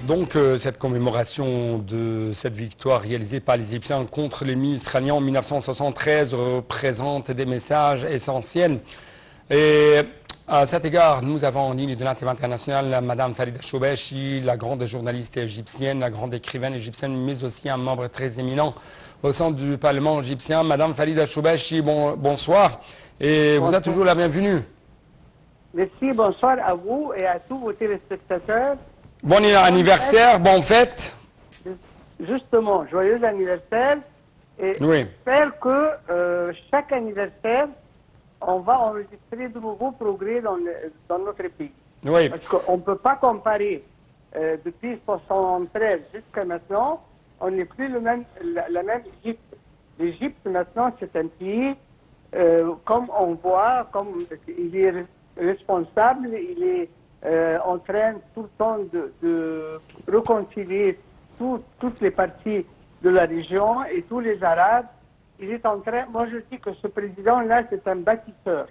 Donc, cette commémoration de cette victoire réalisée par les Égyptiens contre l'ennemi israélien en 1973 représente des messages essentiels. Et à cet égard, nous avons en ligne de l'Interview internationale Madame Farida Choubechi, la grande journaliste égyptienne, la grande écrivaine égyptienne, mais aussi un membre très éminent au sein du Parlement égyptien. Madame Farida Choubechi, bonsoir. Et bonsoir. Vous êtes toujours la bienvenue. Merci, bonsoir à vous et à tous vos téléspectateurs. Bon anniversaire, bonne fête. Justement, joyeux anniversaire. Et j'espère que chaque anniversaire, on va enregistrer de nouveaux progrès dans notre pays. Oui. Parce qu'on ne peut pas comparer depuis 1973 jusqu'à maintenant, on n'est plus la même Égypte. L'Égypte maintenant, c'est un pays, comme on voit, comme il est responsable, il est en train tout le temps de réconcilier toutes les parties de la région et tous les Arabes. Il est en train, moi je dis que ce président-là, c'est un bâtisseur.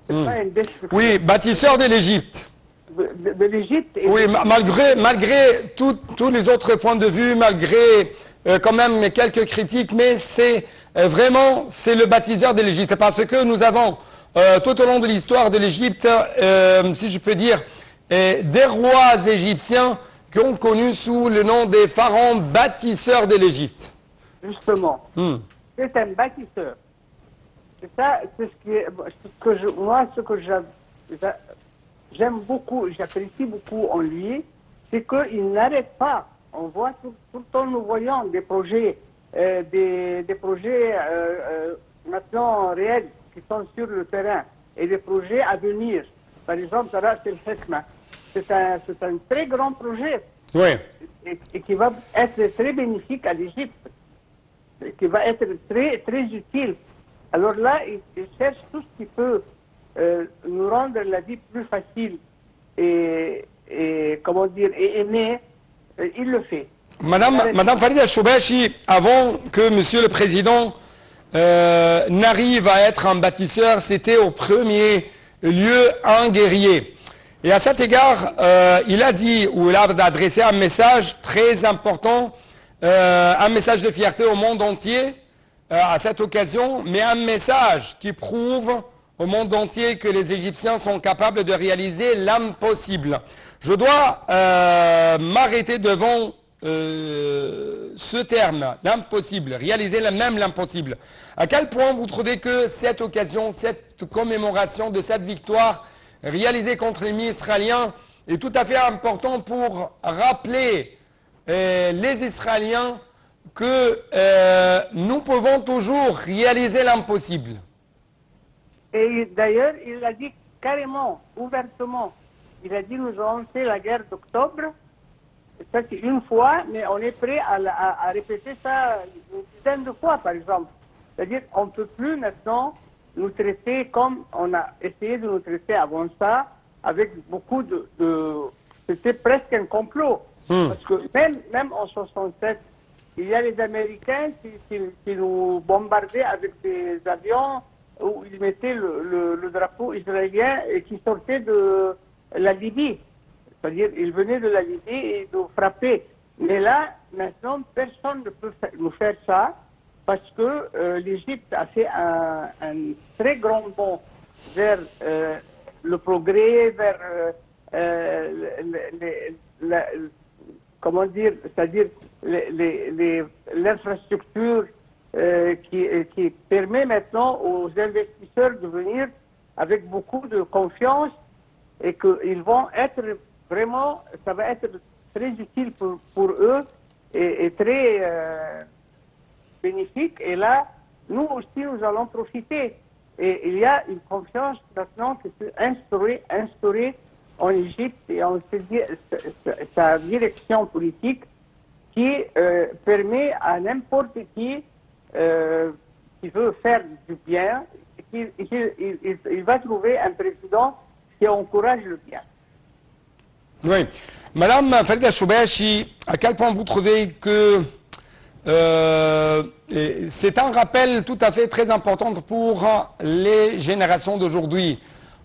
C'est pas un destructeur. Oui, bâtisseur de l'Égypte. De l'Égypte. Oui, malgré tous les autres points de vue, malgré quand même quelques critiques, mais c'est vraiment, c'est le bâtisseur de l'Égypte. Parce que nous avons, tout au long de l'histoire de l'Égypte, si je peux dire, des rois égyptiens qui ont connu sous le nom des pharaons bâtisseurs de l'Égypte. Justement. C'est un bâtisseur. C'est ça, c'est ce que j'aime beaucoup, j'apprécie beaucoup en lui, c'est qu'il n'arrête pas. On voit tout le temps, nous voyons des projets, des projets maintenant réels qui sont sur le terrain et des projets à venir. Par exemple, Sarat el-Hekma, c'est un très grand projet et qui va être très bénéfique à l'Égypte, qui va être très, très utile. Alors là, il cherche tout ce qui peut nous rendre la vie plus facile et comment dire, et aimer, il le fait. Madame Farida Choubechi, avant que Monsieur le Président n'arrive à être un bâtisseur, c'était au premier lieu un guerrier. Et à cet égard, il a dit, ou il a adressé un message très important, un message de fierté au monde entier à cette occasion, mais un message qui prouve au monde entier que les Égyptiens sont capables de réaliser l'impossible. Je dois m'arrêter devant ce terme, l'impossible, réaliser même l'impossible. À quel point vous trouvez que cette occasion, cette commémoration de cette victoire réalisée contre l'ennemi israélien est tout à fait important pour rappeler les Israéliens que nous pouvons toujours réaliser l'impossible. Et d'ailleurs, il a dit carrément, ouvertement, il a dit nous avons fait la guerre d'octobre, ça c'est une fois, mais on est prêt à répéter ça une dizaine de fois par exemple. C'est-à-dire qu'on ne peut plus maintenant nous traiter comme on a essayé de nous traiter avant ça, avec beaucoup c'était presque un complot. Parce que même en 67, il y a les Américains qui nous bombardaient avec des avions où ils mettaient le drapeau israélien et qui sortaient de la Libye. C'est-à-dire, ils venaient de la Libye et nous frappaient. Mais là, maintenant, personne ne peut nous faire ça parce que l'Égypte a fait un très grand bond vers le progrès, vers comment dire, c'est-à-dire l'infrastructure qui permet maintenant aux investisseurs de venir avec beaucoup de confiance et qu'ils vont être vraiment, ça va être très utile pour eux et très bénéfique. Et là, nous aussi, nous allons profiter. Et il y a une confiance maintenant qui peut instaurer en Égypte et en sa direction politique qui permet à n'importe qui veut faire du bien, il va trouver un président qui encourage le bien. Oui. Madame Farida Choubechi, à quel point vous trouvez que c'est un rappel tout à fait très important pour les générations d'aujourd'hui,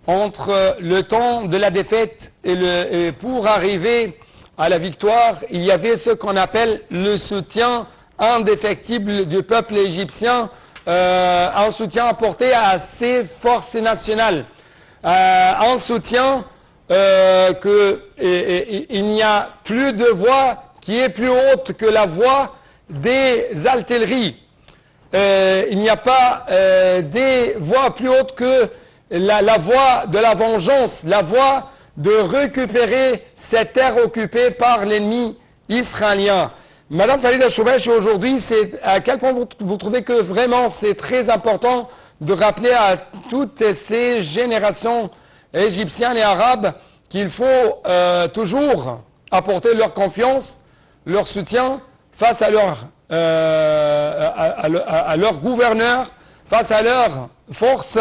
entre le temps de la défaite et pour arriver à la victoire, il y avait ce qu'on appelle le soutien indéfectible du peuple égyptien, un soutien apporté à ses forces nationales, un soutien qu'il n'y a plus de voix qui est plus haute que la voix des artilleries. Il n'y a pas des voix plus hautes que la voix de la vengeance, la voix de récupérer cette terre occupée par l'ennemi israélien. Madame Farida Choubechi, aujourd'hui, à quel point vous trouvez que vraiment c'est très important de rappeler à toutes ces générations égyptiennes et arabes qu'il faut toujours apporter leur confiance, leur soutien face à leur gouverneur, face à leurs forces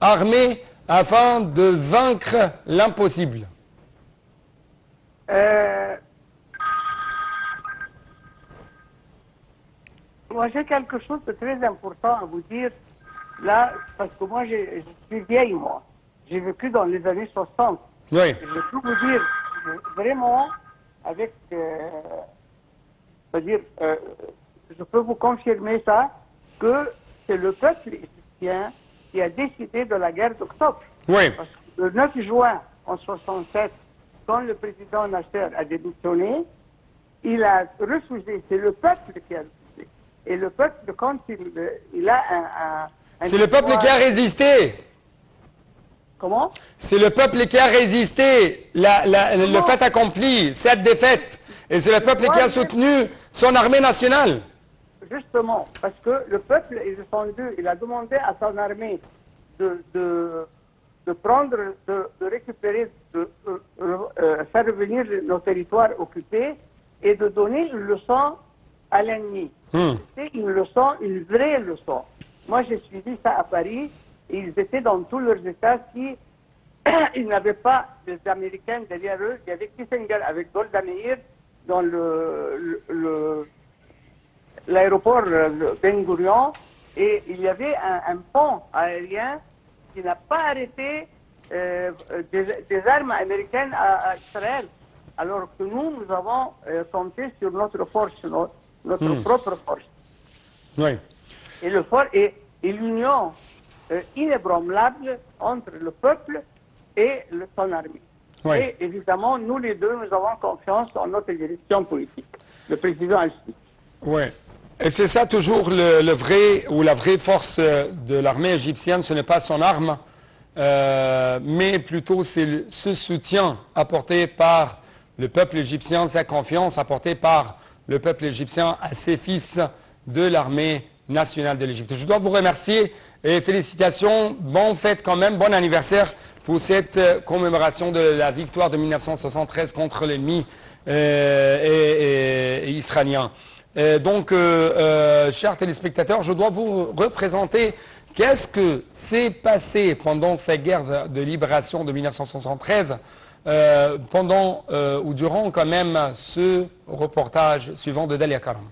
armées, afin de vaincre l'impossible. Moi, j'ai quelque chose de très important à vous dire, là, parce que moi, je suis vieille, moi. J'ai vécu dans les années 60. Oui. Je peux vous dire, vraiment, avec... c'est-à-dire, je peux vous confirmer ça, que c'est le peuple égyptien qui a décidé de la guerre d'octobre. Oui. Parce que le 9 juin en 67, quand le président Nasser a démissionné, il a refusé, c'est le peuple qui a refusé. Et le peuple, quand il a un c'est le peuple qui a résisté. Comment? C'est le peuple qui a résisté, le fait accompli, cette défaite. Et c'est le peuple qui a soutenu son armée nationale. Justement, parce que le peuple est descendu, il a demandé à son armée de prendre, de récupérer, de faire revenir nos territoires occupés et de donner une leçon à l'ennemi. C'est une leçon, une vraie leçon. Moi, j'ai suivi ça à Paris, et ils étaient dans tous leurs États qui ils n'avaient pas des Américains derrière eux. Il y avait Kissinger avec Golda Meir dans l'aéroport Ben Gurion, et il y avait un pont aérien qui n'a pas arrêté des armes américaines à Israël, alors que nous avons compté sur notre force, notre propre force. Oui. Et l'union inébranlable entre le peuple et son armée. Oui. Et évidemment, nous les deux, nous avons confiance en notre direction politique, le président Al-Sisi. Oui. Et c'est ça toujours le vrai, ou la vraie force de l'armée égyptienne, ce n'est pas son arme, mais plutôt c'est ce soutien apporté par le peuple égyptien, sa confiance apportée par le peuple égyptien à ses fils de l'armée nationale de l'Égypte. Je dois vous remercier et félicitations, bonne fête quand même, bon anniversaire pour cette commémoration de la victoire de 1973 contre l'ennemi israélien. Donc, chers téléspectateurs, je dois vous représenter qu'est-ce que s'est passé pendant cette guerre de libération de 1973, pendant ou durant quand même ce reportage suivant de Dalia Karam.